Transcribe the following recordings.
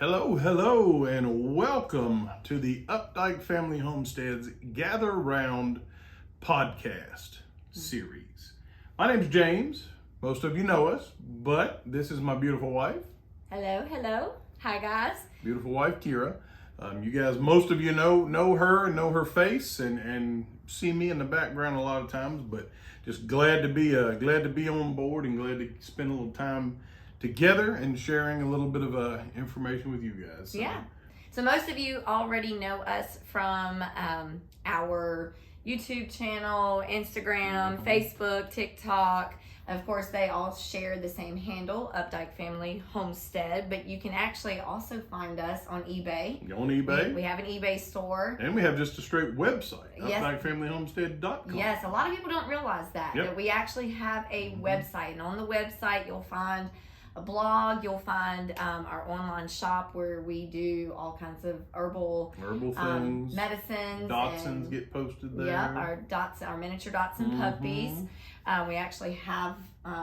Hello, and welcome to the Updike Family Homesteads Gather Round podcast series. My name's James. Most of you know us, but this is my beautiful wife. Hello. Hi, guys. Beautiful wife, Kira. You guys, most of you know her and know her face, and see me in the background a lot of times. But just glad to be on board and glad to spend a little time together and sharing a little bit of information with you guys. Yeah. So most of you already know us from our YouTube channel, Instagram, Facebook, TikTok. Of course, they all share the same handle, Updike Family Homestead, but you can actually also find us on eBay. On eBay. We have an eBay store. And we have just a straight website, Yes. UpdikeFamilyHomestead.com. Yes, a lot of people don't realize that we actually have a website. And on the website, you'll find a blog, you'll find our online shop where we do all kinds of herbal things, medicines. Dachshunds get posted there. Yeah, our miniature Dachshund puppies. We actually have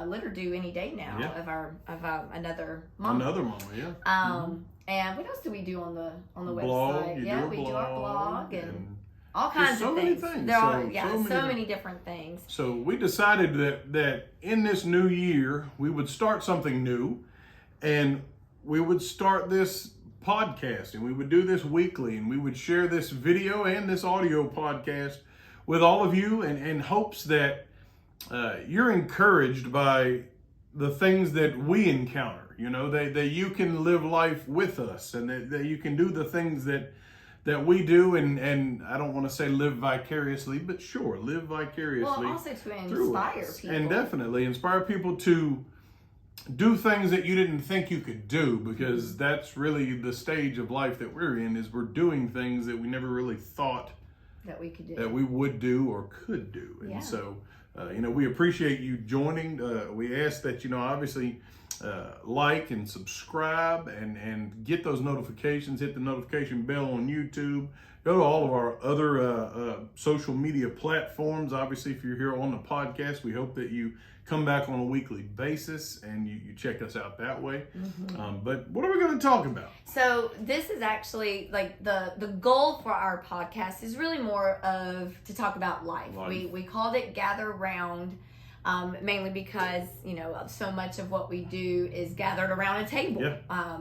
litter due any day now of another mama. Another mama, yeah. And what else do we do on the blog, website? We do our blog and all kinds of things. Many things. So many different things. So we decided that in this new year we would start something new, and we would start this podcast, and we would do this weekly, and we would share this video and this audio podcast with all of you, in hopes that you're encouraged by the things that we encounter. You know, that you can live life with us, and that you can do the things that we do, and I don't want to say live vicariously, but sure, live vicariously. Well, also to inspire people. And definitely inspire people to do things that you didn't think you could do, because that's really the stage of life that we're in, is we're doing things that we never really thought that we could do, that we would do or could do. And so, we appreciate you joining. We ask that, obviously, like and subscribe and get those notifications, hit the notification bell on YouTube, go to all of our other social media platforms. Obviously, if you're here on the podcast, we hope that you come back on a weekly basis and you check us out that way. But what are we going to talk about? So this is actually like the goal for our podcast is really more of to talk about life. We called it Gather Round. Mainly because, so much of what we do is gathered around a table. Yeah.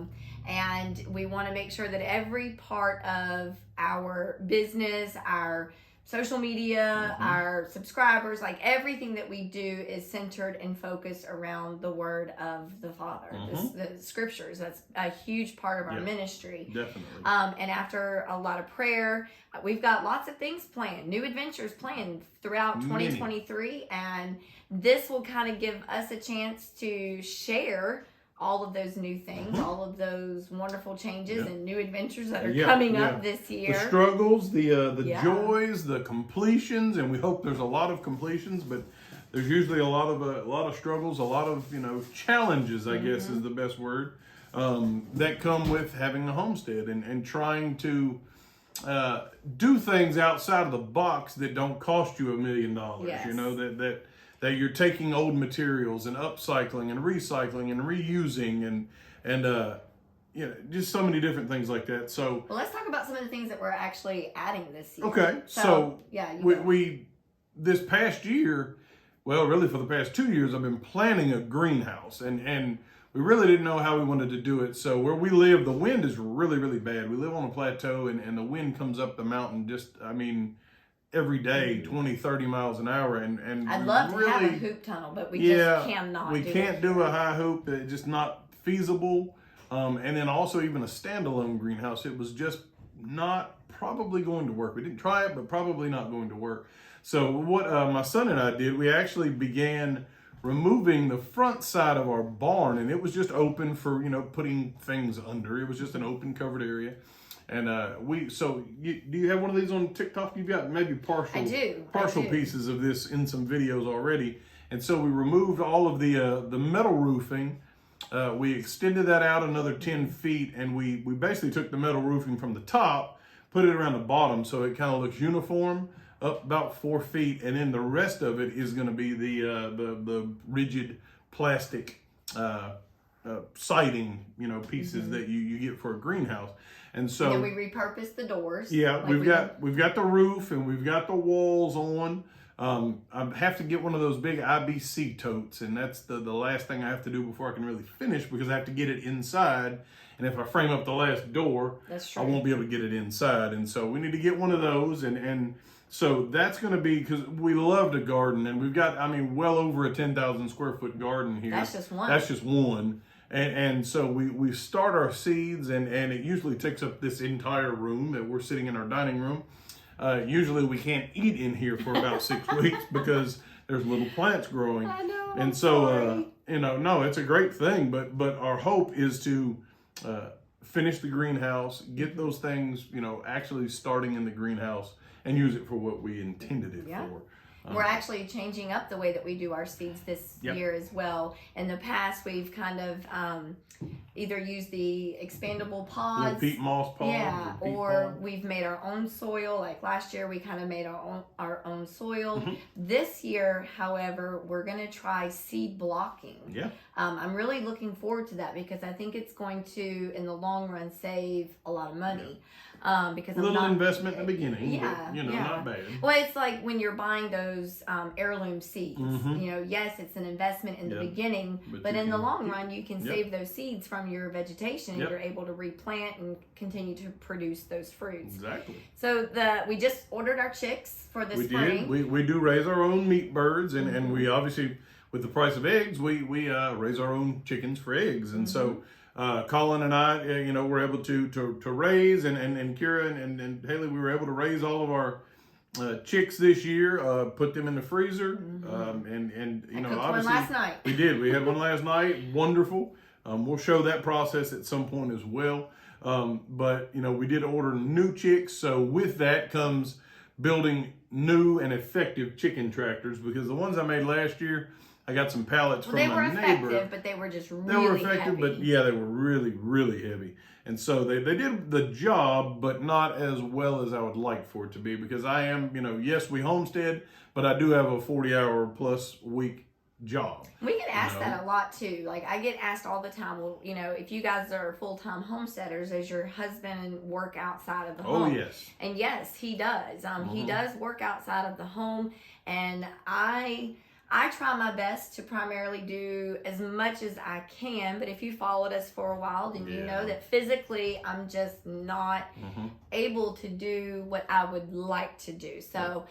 And we want to make sure that every part of our business, our social media, our subscribers, like everything that we do is centered and focused around the word of the Father, the scriptures. That's a huge part of our ministry. Definitely. And after a lot of prayer, we've got lots of things planned, new adventures planned throughout 2023. And this will kind of give us a chance to share all of those new things, all of those wonderful changes and new adventures that are coming up this year. The struggles, the joys, the completions, and we hope there's a lot of completions, but there's usually a lot of struggles, a lot of challenges, I guess is the best word, that come with having a homestead and trying to do things outside of the box that don't cost you $1 million. Yes. That you're taking old materials and upcycling and recycling and reusing and just so many different things like that. So let's talk about some of the things that we're actually adding this year. Okay, so we this past year, well, really for the past 2 years, I've been planning a greenhouse, and we really didn't know how we wanted to do it. So where we live, the wind is really, really bad. We live on a plateau, and the wind comes up the mountain every day, 20, 30 miles an hour. And I'd love to have a hoop tunnel, but we just cannot we can't do a high hoop. It's just not feasible. And then also even a standalone greenhouse, it was just not probably going to work. We didn't try it, but probably not going to work. So what my son and I did, we actually began removing the front side of our barn, and it was just open for, putting things under. It was just an open covered area. And do you have one of these on TikTok? You've got maybe partial pieces of this in some videos already. And so we removed all of the metal roofing. We extended that out another 10 feet, and we basically took the metal roofing from the top, put it around the bottom so it kind of looks uniform, up about 4 feet, and then the rest of it is going to be the rigid plastic siding, pieces that you get for a greenhouse. And so and then we repurposed the doors. yeah, like we've got the roof and we've got the walls on. I have to get one of those big IBC totes, and that's the last thing I have to do before I can really finish, because I have to get it inside. And if I frame up the last door, That's true. I won't be able to get it inside. And so we need to get one of those. And so that's going to be, because we love to garden, and we've got, well over a 10,000 square foot garden here. That's just one. That's just one. And so we start our seeds, and it usually takes up this entire room that we're sitting in our dining room. Usually we can't eat in here for about 6 weeks because there's little plants growing. I know. And so, no, it's a great thing, but our hope is to finish the greenhouse, get those things, actually starting in the greenhouse, and use it for what we intended it Yeah. for. We're actually changing up the way that we do our seeds this Yep. year as well. In the past, we've kind of either used the expandable Little pods. peat moss pod. Yeah, peat or pod. we've made our own soil. Like last year, we kind of made our own soil. Mhm. This year, however, we're going to try seed blocking. Yeah. I'm really looking forward to that because I think it's going to, in the long run, save a lot of money. Because A I'm little not, investment in the beginning, Yeah, but, yeah. not bad. Well, it's like when you're buying those heirloom seeds. Mhm. Yes, it's an investment in the Yeah. beginning, but you in the can- long run, you can Yep. save those seeds from your vegetation, and Yep. you're able to replant and continue to produce those fruits. Exactly. So we just ordered our chicks for the We spring. did. We do raise our own meat birds, and Mm-hmm. we obviously, with the price of eggs, we raise our own chickens for eggs. And so Colin and I, were able to raise, and Kira and Haley, we were able to raise all of our chicks this year, put them in the freezer, and I cooked one obviously last night. we did. We had one last night. Wonderful. We'll show that process at some point as well. But we did order new chicks, so with that comes building new and effective chicken tractors, because the ones I made last year, I got some pallets Well, from they were my neighbor. effective, but they were just They really were effective, heavy. but yeah, they were really, really heavy. And so they did the job, but not as well as I would like for it to be, because I am, yes, we homestead, but I do have a 40-hour plus week job. We get asked No. that a lot too. Like I get asked all the time, well, if you guys are full-time homesteaders, does your husband work outside of the Oh, home? yes. And yes, he does. He does work outside of the home, and I try my best to primarily do as much as I can. But if you followed us for a while, then you know Yeah. that physically I'm just not able to do what I would like to do. So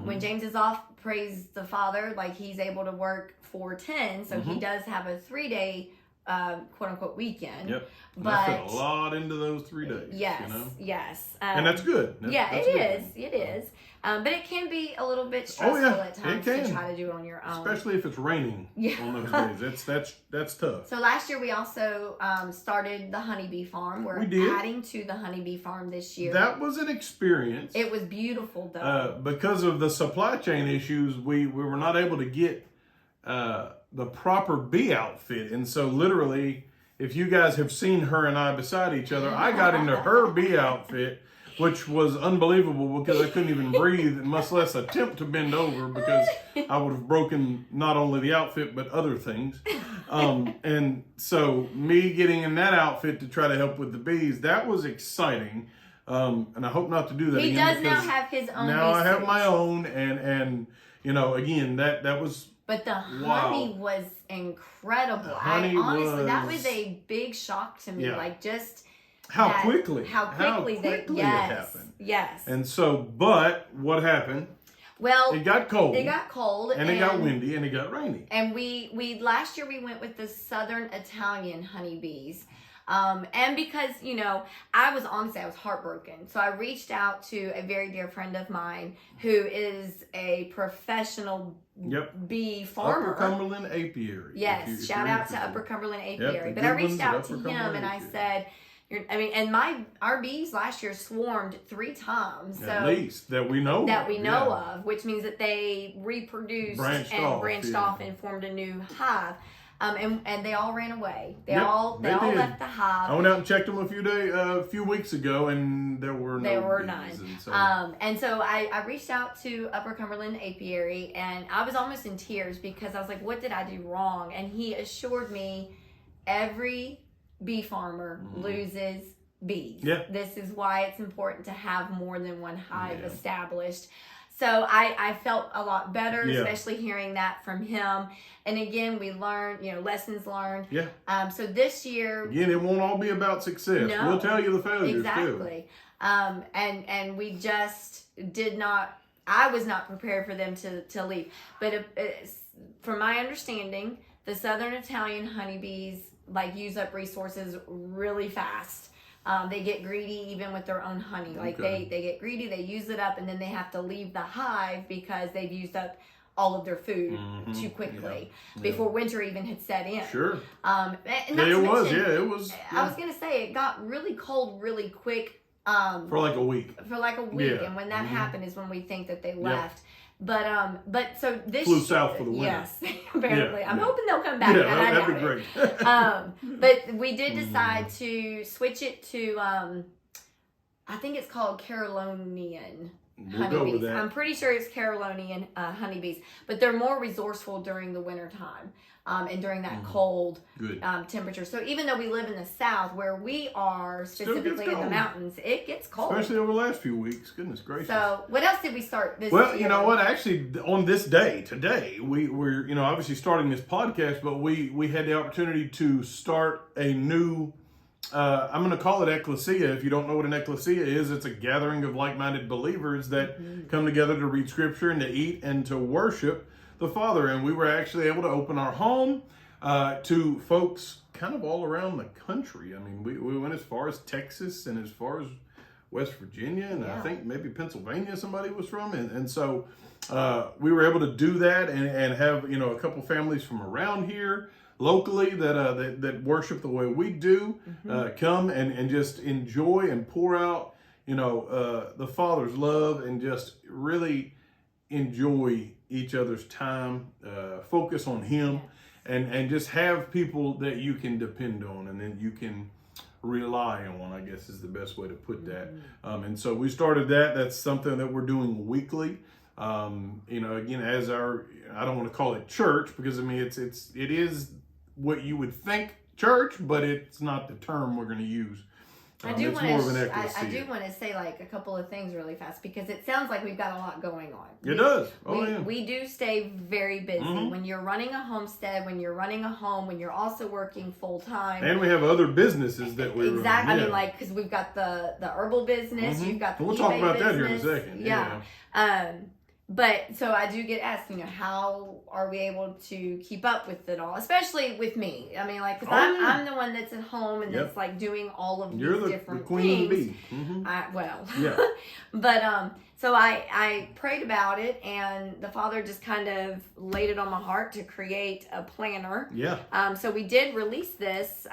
when James is off, praise the Father, like he's able to work 4/10, so he does have a 3-day quote unquote weekend. Yep. And But I put a lot into those 3 days. yes, yes, And that's good. That's a good it is. thing. It is. But it can be a little bit stressful at it times to can. try to do it on your own. Especially if it's raining Yeah. on those days. That's tough. So last year we also started the honeybee farm. We're We did. adding to the honeybee farm this year. That was an experience. It was beautiful though. Because of the supply chain issues, we were not able to get the proper bee outfit. And so literally, if you guys have seen her and I beside each other, I got into her bee outfit, which was unbelievable because I couldn't even breathe, much less attempt to bend over, because I would have broken not only the outfit, but other things. And so me getting in that outfit to try to help with the bees, that was exciting. And I hope not to do that He again. does now because have his own now bee I have suit. my own, and again, that was But the Wow. honey was incredible. The honey honestly, that was- was a big shock to me. Yeah. Like just how that- quickly it it happened. Yes. And so, but what happened? Well, It got cold. it got cold and it got windy, and it got rainy. And we last year we went with the Southern Italian honeybees. And because, I was heartbroken. So I reached out to a very dear friend of mine who is a professional Yep. bee farmer. Upper Cumberland Apiary. Yes, if shout you're out to interested. Upper Cumberland Yep, Apiary. the But I good reached ones at out to Upper him Cumberland and I Apiary. said, our bees last year swarmed 3 times. So At least that we know that of, we know yeah. of, which means that they reproduced Branched and off, branched yeah. off and formed a new hive. And they all ran away. They Yep, all they did. left the hive. I went out and checked them a few weeks ago, and there were no There were bees, none. And so, I reached out to Upper Cumberland Apiary, and I was almost in tears because I was like, what did I do wrong? And he assured me every bee farmer loses bees. Yeah. This is why it's important to have more than one hive Yeah. established. So I felt a lot better, Yeah. especially hearing that from him. And again, we learned, lessons learned. Yeah. So this year, Again, it won't all be about success. No. We'll tell you the failures too. exactly. And we just did not. I was not prepared for them to leave. But from my understanding, the Southern Italian honeybees use up resources really fast. They get greedy even with their own honey. Like Okay. they get greedy, they use it up, and then they have to leave the hive because they've used up all of their food too quickly before winter even had set in. Sure. And Yeah, not it to was. mention, Yeah, it was. I was gonna say it got really cold really quick. For like a week. For like a week, Yeah. and when that happened is when we think that they Yep. left. But so this Flew south for the winter. Yes, apparently. Yeah, I'm yeah. hoping they'll come back. Yeah, but I that'd be doubt great. it. But we did decide to switch it to I think it's called Carolinian We'll go with honeybees. that. I'm pretty sure it's Carolinian honeybees, but they're more resourceful during the winter time and during that cold Good. temperature. So even though we live in the South, where we are gets specifically in the cold. mountains, it gets cold. Especially over the last few weeks. Goodness gracious. So what else did we start this Well, year? you know what? Actually, on this day, today, we're obviously starting this podcast, but we had the opportunity to start a new. I'm going to call it ecclesia. If you don't know what an ecclesia is, it's a gathering of like-minded believers that come together to read scripture and to eat and to worship the Father. And we were actually able to open our home to folks kind of all around the country. I mean, we went as far as Texas and as far as West Virginia, and I think maybe Pennsylvania somebody was from. And so we were able to do that and have, a couple families from around here locally that worship the way we do, come and just enjoy and pour out, the Father's love and just really enjoy each other's time, focus on Him, and just have people that you can depend on and then you can rely on, I guess is the best way to put that. And so we started that. That's something that we're doing weekly. Again, as I don't want to call it church because I mean it is what you would think church, but it's not the term we're going to use. I do it's more of an want ecclesia. to say a couple of things really fast because it sounds like we've got a lot going on. It does. Oh, yeah. We do stay very busy when you're running a homestead, when you're running a home, when you're also working full time. And we have other businesses that we exactly. run. I mean, because we've got the herbal business, you've got the We'll eBay talk about that business. here in a second. Yeah. But so I do get asked, how are we able to keep up with it all, especially with me? I mean, because I'm the one that's at home and that's doing all of You're these the different queen things. bee. Yeah. But so I prayed about it, and the Father just kind of laid it on my heart to create a planner. Yeah. So we did release this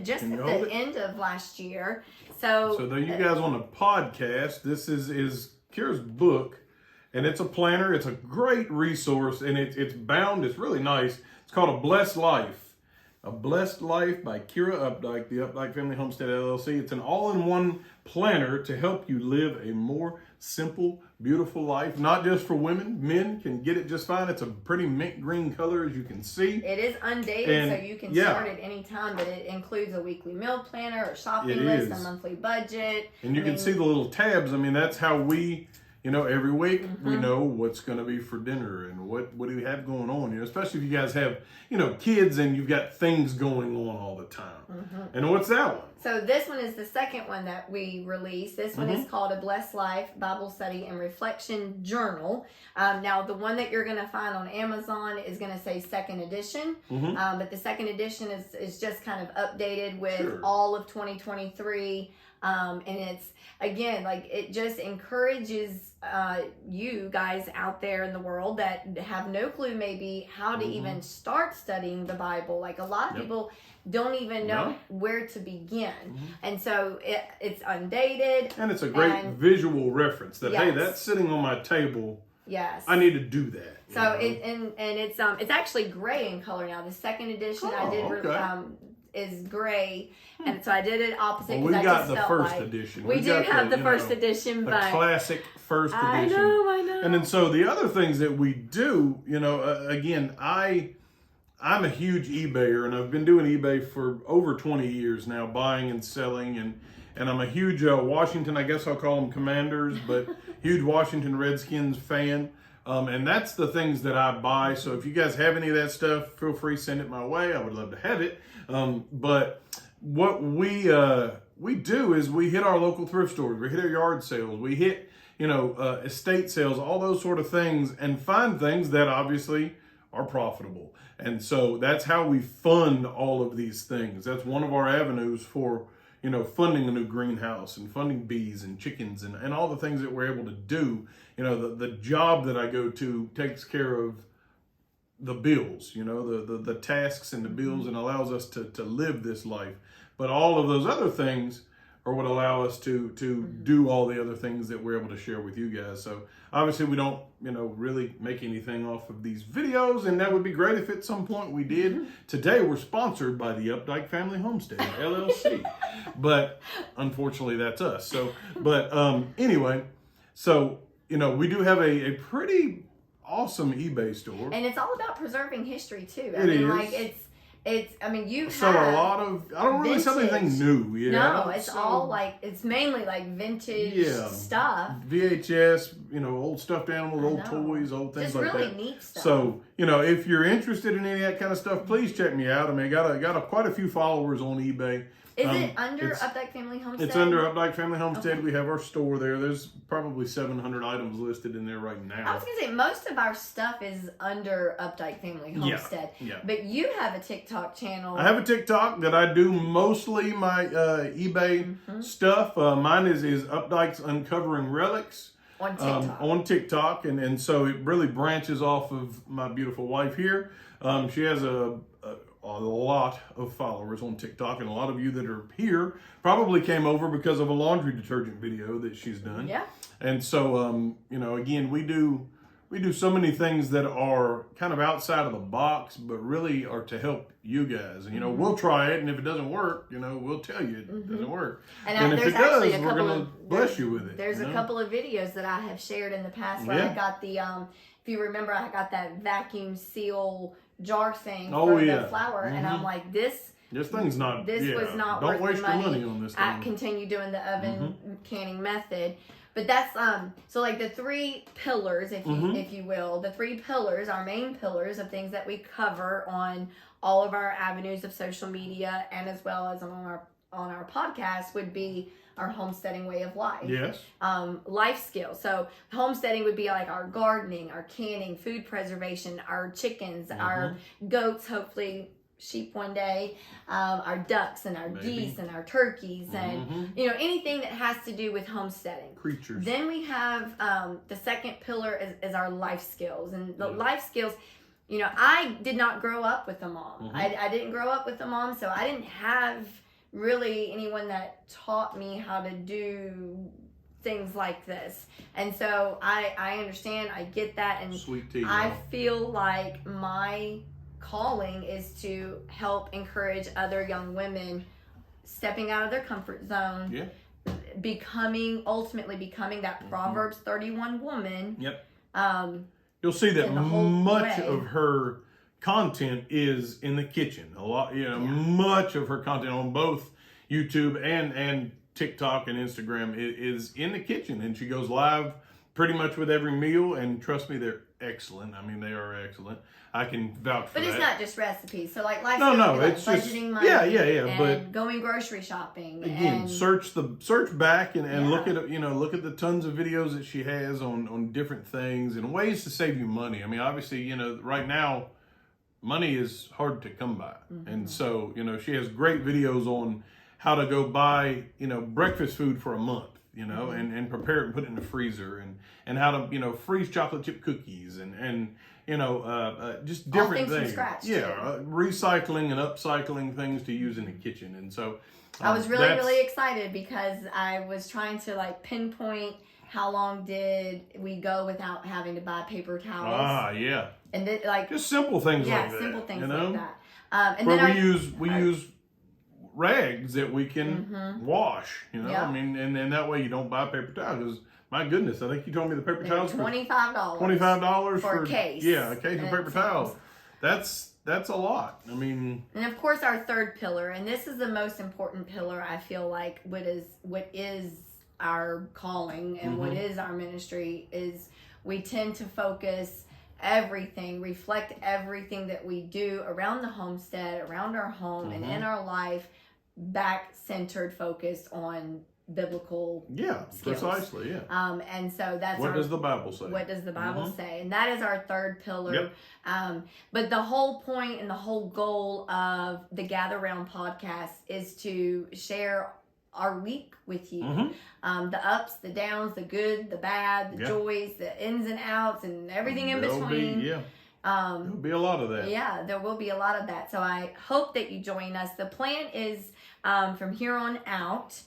just Can at you hold the it? end of last year. So there you guys on the podcast. This is Kira's book. And it's a planner. It's a great resource, and it's bound. It's really nice. It's called A Blessed Life. A Blessed Life by Kira Updike, the Updike Family Homestead LLC. It's an all-in-one planner to help you live a more simple, beautiful life. Not just for women. Men can get it just fine. It's a pretty mint green color, as you can see. it is undated, And, so you can yeah. start at any time, but it includes a weekly meal planner, a shopping It list, is. a monthly budget. And you can see the little tabs. I mean, that's how we, every week we know what's going to be for dinner and what do we have going on, especially if you guys have, kids and you've got things going on all the time. And what's that one? So this one is the second one that we released. This one is called A Blessed Life Bible Study and Reflection Journal. Now, the one that you're going to find on Amazon is going to say second edition. But the second edition is just kind of updated with all of 2023. And it's, again, it just encourages you guys out there in the world that have no clue maybe how to even start studying the Bible. A lot of people don't even know where to begin. And so it's undated. And it's a great visual reference that, hey, Yes. that's sitting on my table. Yes. I need to do that. So it's actually gray in color now. The second edition I did is gray, and so I did it opposite. Well, we got the felt first edition. We do have the first edition, the but classic first edition. I know. And then so the other things that we do, again, I'm a huge eBayer, and I've been doing eBay for over 20 years now, buying and selling, and I'm a huge Washington, I guess I'll call them Commanders, but huge Washington Redskins fan. And that's the things that I buy. So if you guys have any of that stuff, feel free, send it my way. I would love to have it. But what we do is we hit our local thrift stores, we hit our yard sales, we hit, estate sales, all those sort of things, and find things that obviously are profitable. And so that's how we fund all of these things. That's one of our avenues for, funding a new greenhouse and funding bees and chickens and all the things that we're able to do. The job that I go to takes care of the bills, the tasks and the bills, and allows us to live this life. But all of those other things are what allow us to do all the other things that we're able to share with you guys. So obviously we don't, really make anything off of these videos, and that would be great if at some point we did. Today we're sponsored by the Updike Family Homestead, LLC. But unfortunately that's us. So, but anyway, so, we do have a pretty awesome eBay store. And it's all about preserving history too. It is. Like you sell have a lot of, I don't really sell anything new. Yeah, no, it's all it's mainly like vintage stuff. VHS, old stuffed animals, old toys, old things just like really that. Neat stuff. So, if you're interested in any of that kind of stuff, please check me out. I mean, I got quite a few followers on eBay. Is it under Updike Family Homestead? It's under Updike Family Homestead. Okay. We have our store there. There's probably 700 items listed in there right now. I was going to say, most of our stuff is under Updike Family Homestead. Yeah. But you have a TikTok channel. I have a TikTok that I do mostly my eBay stuff. Mine is Updike's Uncovering Relics. On TikTok. And so it really branches off of my beautiful wife here. She has a lot of followers on TikTok, and a lot of you that are here probably came over because of a laundry detergent video that she's done. Yeah. And so, again, we do so many things that are kind of outside of the box, but really are to help you guys. And, we'll try it, and if it doesn't work, we'll tell you it doesn't work. And if it does, we're going to bless you with it. There's a couple of videos that I have shared in the past where I got the, if you remember, I got that vacuum seal jar thing for the flour, and I'm like, this thing's not. This was not don't worth waste the money. Your money on this thing. I continue doing the oven canning method, but that's so like the three pillars, if you will, the three pillars, our main pillars of things that we cover on all of our avenues of social media and as well as on our podcast would be our homesteading way of life. Yes. Life skills. So homesteading would be like our gardening, our canning, food preservation, our chickens, our goats, hopefully sheep one day, our ducks and our geese and our turkeys and anything that has to do with homesteading. Creatures. Then we have the second pillar is our life skills. And the life skills, I did not grow up with a mom. I didn't grow up with a mom, so I didn't have really anyone that taught me how to do things like this. And so I understand, I get that, and sweet tea, I feel like my calling is to help encourage other young women stepping out of their comfort zone, ultimately becoming that Proverbs 31 woman. Yep. You'll see that much way. Of her content is in the kitchen. A lot, much of her content on both YouTube and TikTok and Instagram is in the kitchen, and she goes live pretty much with every meal. And trust me, they're excellent. I mean, they are excellent. I can vouch for that. But it's not just recipes. So like life it's like just budgeting money. And but going grocery shopping. Again, and search back and look at look at the tons of videos that she has on different things and ways to save you money. I mean, obviously, right now money is hard to come by. And so, she has great videos on how to go buy, breakfast food for a month, and prepare it and put it in the freezer, and how to, freeze chocolate chip cookies and just different things things. From scratch, recycling and upcycling things to use in the kitchen. And so I was really excited because I was trying to pinpoint how long did we go without having to buy paper towels. And then just simple things like that. Yeah, simple things like that. And where then we use rags that we can wash, I mean, and then that way you don't buy paper towels. Because my goodness, I think you told me the paper towels $25. $25 for a case. Yeah, a case of paper towels. that's a lot. I mean, and of course our third pillar, and this is the most important pillar, I feel like, what is our calling and what is our ministry, is we tend to focus reflect everything that we do around the homestead, around our home, and in our life, back centered, focused on biblical skills. Precisely, and so that's what does the Bible say? What does the Bible say? And that is our third pillar. But the whole point and the whole goal of the Gather Round podcast is to share our week with you. The ups, the downs, the good, the bad, the joys, the ins and outs, and everything in between. There'll be a lot of that. Yeah, there will be a lot of that. So I hope that you join us. The plan is from here on out,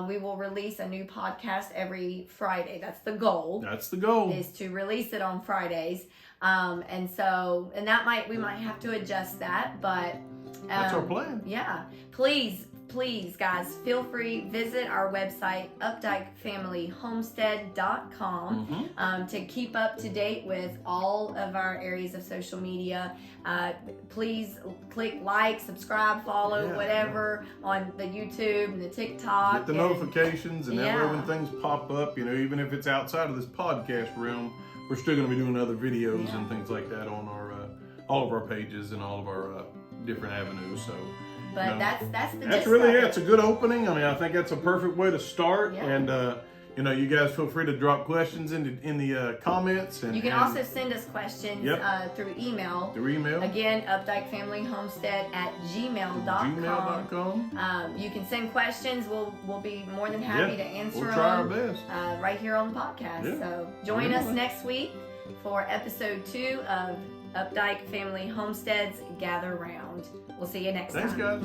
we will release a new podcast every Friday. That's the goal. That's the goal. Is to release it on Fridays. And that we might have to adjust that, but that's our plan. Yeah. Please, guys, feel free, visit our website, updikefamilyhomestead.com, to keep up to date with all of our areas of social media. Please click like, subscribe, follow, whatever, on the YouTube and the TikTok. Get the notifications, and that way when things pop up, even if it's outside of this podcast realm, we're still going to be doing other videos and things like that on our all of our pages and all of our different avenues. So. But that's really it. It's a good opening. I mean, I think that's a perfect way to start. And you guys feel free to drop questions in the comments. And you can also send us questions through email. Again, updikefamilyhomestead@gmail.com. You can send questions. We'll be more than happy to answer them. We'll try our best. Right here on the podcast. So join us next week for episode 2 of Updike Family Homestead's Gather Round. We'll see you next time. Thanks, guys.